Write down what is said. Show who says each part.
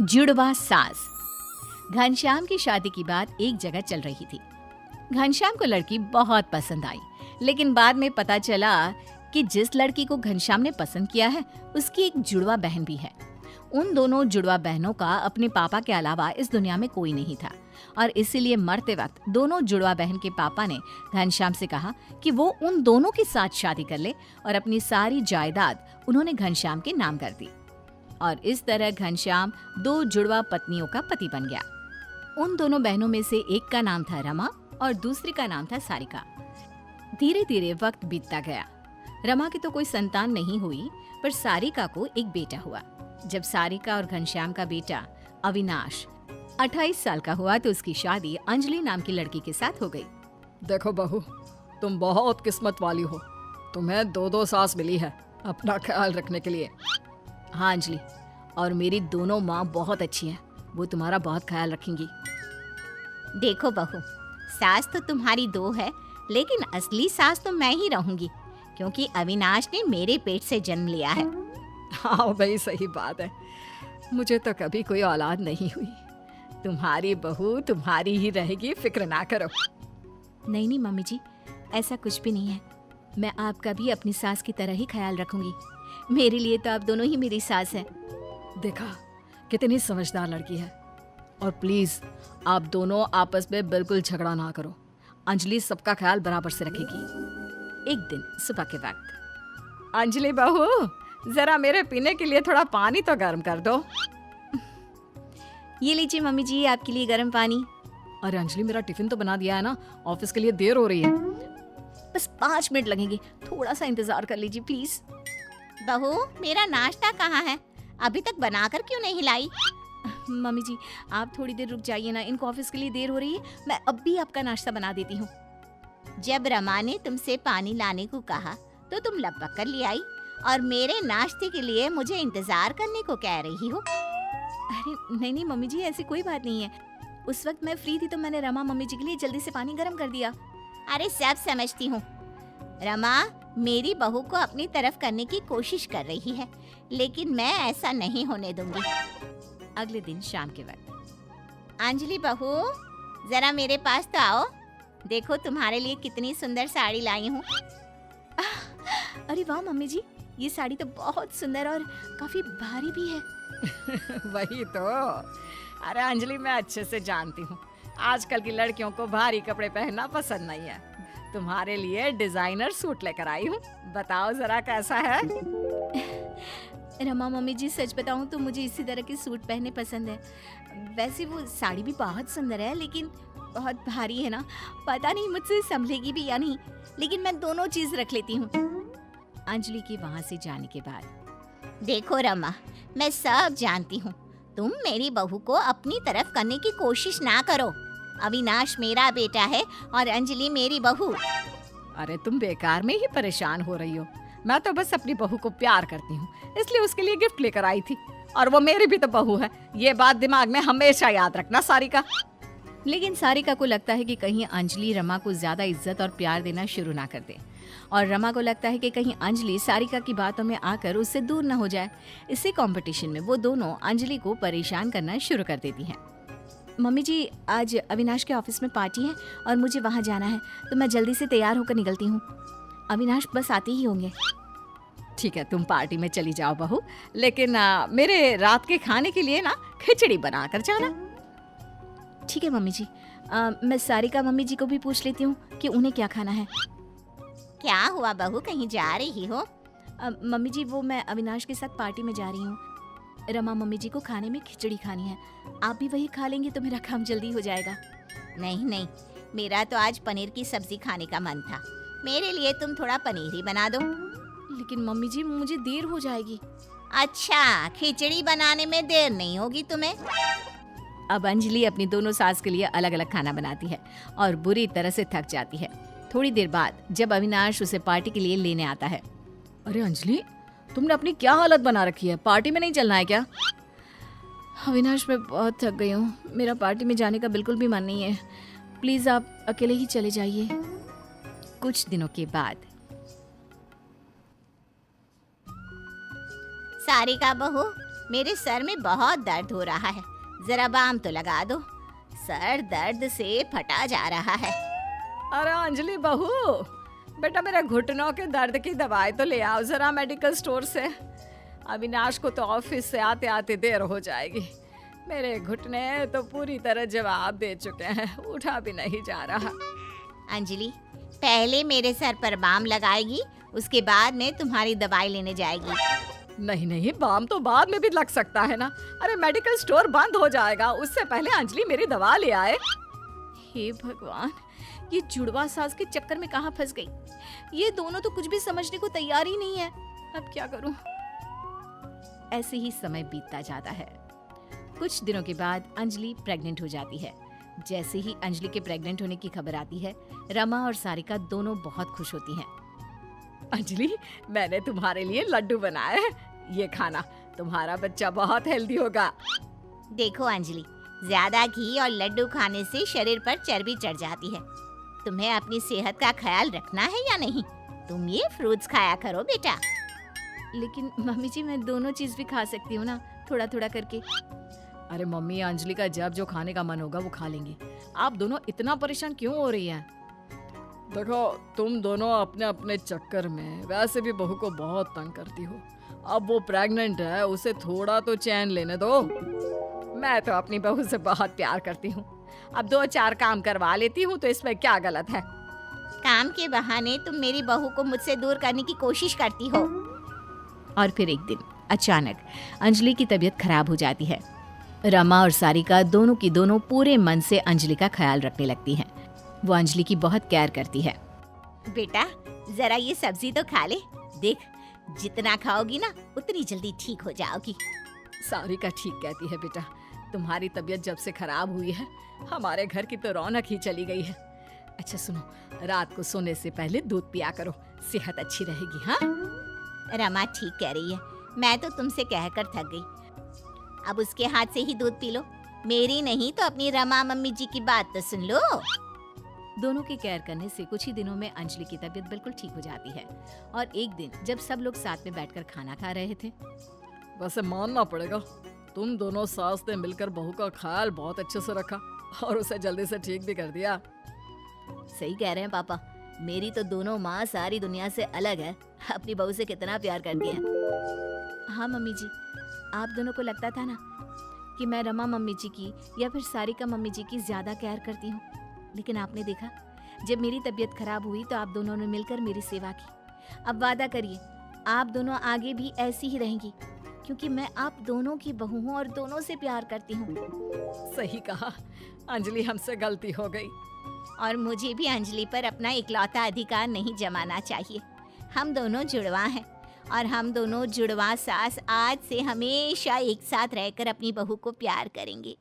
Speaker 1: जुड़वा सास। घनश्याम की शादी की बात एक जगह चल रही थी। घनश्याम को लड़की बहुत पसंद आई, लेकिन बाद में पता चला कि जिस लड़की को घनश्याम ने पसंद किया है उसकी एक जुड़वा बहन भी है। उन दोनों जुड़वा बहनों का अपने पापा के अलावा इस दुनिया में कोई नहीं था और इसीलिए मरते वक्त दोनों जुड़वा बहन के पापा ने घनश्याम से कहा कि वो उन दोनों के साथ शादी कर ले और अपनी सारी जायदाद उन्होंने घनश्याम के नाम कर दी। और इस तरह घनश्याम दो जुड़वा पत्नियों का पति बन गया। उन दोनों बहनों में से एक का नाम था रमा और दूसरी का नाम था सारिका। धीरे धीरे वक्त बीतता गया। रमा की तो कोई संतान नहीं हुई, पर सारिका को एक बेटा हुआ। जब सारिका और घनश्याम का बेटा अविनाश 28 साल का हुआ तो उसकी शादी अंजलि नाम की लड़की के साथ हो गई।
Speaker 2: देखो बहू, तुम बहुत किस्मत वाली हो। तुम्हें दो सास मिली है अपना ख्याल रखने के लिए।
Speaker 1: हाँ अंजलि, और मेरी दोनों माँ बहुत अच्छी हैं, वो तुम्हारा बहुत ख्याल रखेंगी।
Speaker 3: देखो बहू, सास तो तुम्हारी दो है, लेकिन असली सास तो मैं ही रहूंगी, क्योंकि अविनाश ने मेरे पेट से जन्म लिया है।
Speaker 2: हाँ भाई, सही बात है। मुझे तो कभी कोई औलाद नहीं हुई। तुम्हारी बहू तुम्हारी ही रहेगी, फिक्र ना करो।
Speaker 1: नहीं नहीं मम्मी जी, ऐसा कुछ भी नहीं है। मैं आपका भी अपनी सास की तरह ही ख्याल रखूंगी। मेरे लिए तो आप दोनों ही मेरी सास हैं।
Speaker 2: देखा, कितनी समझदार लड़की है। और प्लीज आप दोनों आपस में बिल्कुल झगड़ा ना करो। अंजलि सबका ख्याल बराबर से रखेगी।
Speaker 1: एक दिन सुबह के वक्त,
Speaker 2: अंजलि बहू, जरा मेरे पीने के लिए थोड़ा पानी तो गर्म कर दो।
Speaker 1: ये लीजिए मम्मी जी, आपके लिए गर्म पानी।
Speaker 2: अरे अंजलि, मेरा टिफिन तो बना दिया है ना, ऑफिस के लिए देर हो रही है।
Speaker 1: बस 5 मिनट लगेंगे, थोड़ा सा इंतजार कर लीजिए प्लीज।
Speaker 3: बहू, मेरा नाश्ता कहाँ है? अभी तक बनाकर क्यों नहीं लाई?
Speaker 1: मम्मी जी, आप थोड़ी देर रुक जाइए ना, इनको ऑफिस के लिए देर हो रही है। मैं अब भी आपका नाश्ता बना देती हूँ।
Speaker 3: जब रमा ने तुमसे पानी लाने को कहा तो तुम लपक कर ले आई, और मेरे नाश्ते के लिए मुझे इंतजार करने को कह रही हो।
Speaker 1: अरे नहीं नहीं मम्मी जी, ऐसी कोई बात नहीं है। उस वक्त मैं फ्री थी तो मैंने रमा मम्मी जी के लिए जल्दी से पानी गर्म कर दिया।
Speaker 3: अरे सब समझती हूँ। रमा मेरी बहू को अपनी तरफ करने की कोशिश कर रही है, लेकिन मैं ऐसा नहीं होने दूंगी।
Speaker 1: अगले दिन शाम के वक्त,
Speaker 3: अंजलि बहू, जरा मेरे पास तो आओ। देखो तुम्हारे लिए कितनी सुंदर साड़ी लाई हूँ।
Speaker 1: अरे वाह मम्मी जी, ये साड़ी तो बहुत सुंदर और काफी भारी भी है।
Speaker 2: वही तो। अरे अंजलि, मैं अच्छे से जानती हूँ, आजकल की लड़कियों को भारी कपड़े पहनना पसंद नहीं है। तुम्हारे लिए डिजाइनर सूट लेकर आई हूँ, बताओ जरा कैसा है।
Speaker 1: रमा मम्मी जी, सच बताऊं तो मुझे इसी तरह के सूट पहनने पसंद है। वैसे वो साड़ी भी बहुत सुंदर है, लेकिन बहुत भारी है ना, पता नहीं मुझसे संभलेगी भी या नहीं, लेकिन मैं दोनों चीज रख लेती हूँ। अंजलि के वहाँ से जाने के बाद,
Speaker 3: देखो रमा, मैं सब जानती हूँ। तुम मेरी बहू को अपनी तरफ करने की कोशिश ना करो। अविनाश मेरा बेटा है और अंजलि मेरी बहू।
Speaker 2: अरे तुम बेकार में ही परेशान हो रही हो। मैं तो बस अपनी बहू को प्यार करती हूँ, इसलिए उसके लिए गिफ्ट लेकर आई थी, और वो मेरी भी तो बहू है। ये बात दिमाग में हमेशा याद रखना सारिका।
Speaker 1: लेकिन सारिका को लगता है कि कहीं अंजलि रमा को ज्यादा इज्जत और प्यार देना शुरू ना कर दे, और रमा को लगता है कि कहीं अंजलि सारिका की बातों में आकर उससे दूर न हो जाए। इसी कंपटीशन में वो दोनों अंजलि को परेशान करना शुरू कर देती हैं। मम्मी जी, आज अविनाश के ऑफिस में पार्टी है और मुझे वहाँ जाना है, तो मैं जल्दी से तैयार होकर निकलती हूँ। अविनाश बस आते ही होंगे।
Speaker 2: ठीक है, तुम पार्टी में चली जाओ बहू, लेकिन मेरे रात के खाने के लिए ना खिचड़ी बना कर जाना।
Speaker 1: ठीक है मम्मी जी। मैं सारिका मम्मी जी को भी पूछ लेती हूँ कि उन्हें क्या खाना है।
Speaker 3: क्या हुआ बहू, कहीं जा रही हो?
Speaker 1: मम्मी जी, वो मैं अविनाश के साथ पार्टी में जा रही हूँ। रमा मम्मी जी को खाने में खिचड़ी खानी है। आप भी वही खा लेंगे तो मेरा काम जल्दी हो जाएगा।
Speaker 3: नहीं नहीं, मेरा तो आज पनीर की सब्जी खाने का मन था। मेरे लिए तुम थोड़ा पनीर ही बना दो।
Speaker 1: लेकिन मम्मी जी, मुझे देर हो जाएगी।
Speaker 3: अच्छा, खिचड़ी बनाने में देर नहीं होगी तुम्हें?
Speaker 1: अब अंजलि अपनी दोनों सास के लिए अलग अलग खाना बनाती है और बुरी तरह से थक जाती है। थोड़ी देर बाद जब अविनाश उसे पार्टी के लिए लेने आता है।
Speaker 2: अरे अंजलि, तुमने अपनी क्या हालत बना रखी है? पार्टी में नहीं चलना है क्या?
Speaker 1: अविनाश, मैं बहुत थक गई हूँ, मेरा पार्टी में जाने का बिल्कुल भी मन नहीं है। प्लीज आप अकेले ही चले जाइए। कुछ दिनों के बाद,
Speaker 3: सारिका बहू, मेरे सर में बहुत दर्द हो रहा है, जरा बाम तो लगा दो। सर दर्द से फटा जा रहा है।
Speaker 2: अरे अंजलि बहू, बेटा मेरे घुटनों के दर्द की दवाई तो ले आओ जरा मेडिकल स्टोर से। अविनाश को तो ऑफिस से आते आते देर हो जाएगी। मेरे घुटने तो पूरी तरह जवाब दे चुके हैं, उठा भी नहीं जा रहा।
Speaker 3: अंजलि, पहले मेरे सर पर बाम लगाएगी, उसके बाद में तुम्हारी दवाई लेने जाएगी।
Speaker 2: नहीं नहीं, बाम तो बाद में भी लग सकता है ना। अरे मेडिकल स्टोर बंद हो जाएगा, उससे पहले अंजलि मेरी दवा ले आए।
Speaker 1: हे भगवान, ये जुड़वा सास के चक्कर में कहाँ फंस गई। ये दोनों तो कुछ भी समझने को तैयार ही नहीं है। अब क्या करूं? ऐसे ही समय बीतता जाता है। कुछ दिनों के बाद अंजलि प्रेग्नेंट हो जाती है। जैसे ही अंजलि के प्रेग्नेंट होने की खबर आती है, रमा और सारिका दोनों बहुत खुश होती हैं।
Speaker 2: अंजलि, मैंने तुम्हारे लिए लड्डू बनाए हैं, ये खाना। तुम्हारा बच्चा बहुत हेल्दी होगा।
Speaker 3: देखो अंजलि, ज्यादा घी और लड्डू खाने से शरीर पर चर्बी चढ़ जाती है। तुम्हें अपनी सेहत का ख्याल रखना है या नहीं? तुम ये फ्रूट्स खाया करो बेटा।
Speaker 1: लेकिन मम्मी जी, मैं दोनों चीज भी खा सकती हूँ ना, थोड़ा थोड़ा करके।
Speaker 2: अरे मम्मी, अंजलि का जब जो खाने का मन होगा वो खा लेंगे। आप दोनों इतना परेशान क्यों हो रही हैं? देखो, तुम दोनों अपने अपने चक्कर में वैसे भी बहू को बहुत तंग करती हो। अब वो प्रेग्नेंट है, उसे थोड़ा तो चैन लेने दो। मैं तो अपनी बहू से बहुत प्यार करती हूँ। अब 2-4 काम करवा लेती हूँ, तो इसमें क्या गलत है?
Speaker 3: काम के बहाने तुम मेरी बहू को मुझसे दूर करने की कोशिश करती हो।
Speaker 1: और फिर एक दिन अचानक अंजलि की तबीयत खराब हो जाती है। रमा और सारिका दोनों की दोनों पूरे मन से अंजलि का ख्याल रखने लगती हैं। वो अंजलि की बहुत केयर करती है।
Speaker 3: बेटा, जरा ये सब्जी तो खा ले। देख, जितना खाओगी ना उतनी जल्दी ठीक हो जाओगी।
Speaker 2: सारिका ठीक कहती है बेटा। तुम्हारी तबीयत जब से खराब हुई है, हमारे घर की तो रौनक ही चली गई है। अच्छा सुनो, रात को सोने से पहले दूध पिया करो, सेहत अच्छी रहेगी। हाँ,
Speaker 3: रमा ठीक कह रही है। मैं तो तुमसे कहकर थक गई। अब उसके हाथ से ही दूध पी लो। मेरी नहीं तो अपनी रमा मम्मी जी की बात तो सुन लो।
Speaker 1: दोनों के केयर करने से कुछ ही दिनों में अंजलि की तबीयत बिल्कुल ठीक हो जाती है। और एक दिन जब सब लोग साथ में बैठकर खाना खा रहे थे,
Speaker 2: वैसे मानना पड़ेगा, तुम दोनों सास ने मिलकर बहू का ख्याल बहुत अच्छे से रखा और उसे जल्दी से ठीक भी कर दिया।
Speaker 1: सही कह रहे हैं पापा। मेरी तो दोनों माँ सारी दुनिया से अलग है, अपनी बहू से कितना प्यार करती है। हाँ मम्मी जी, आप दोनों को लगता था ना कि मैं रमा मम्मी जी की या फिर सारिका मम्मी जी की ज्यादा केयर करती हूँ, लेकिन आपने देखा, जब मेरी तबीयत खराब हुई तो आप दोनों ने मिलकर मेरी सेवा की। अब वादा करिए, आप दोनों आगे भी ऐसी ही रहेंगी, क्योंकि मैं आप दोनों की बहू हूँ और दोनों से प्यार करती हूँ।
Speaker 2: सही कहा अंजलि, हमसे गलती हो गई।
Speaker 3: और मुझे भी अंजलि पर अपना इकलौता अधिकार नहीं जमाना चाहिए। हम दोनों जुड़वा हैं और हम दोनों जुड़वा सास आज से हमेशा एक साथ रहकर अपनी बहू को प्यार करेंगे।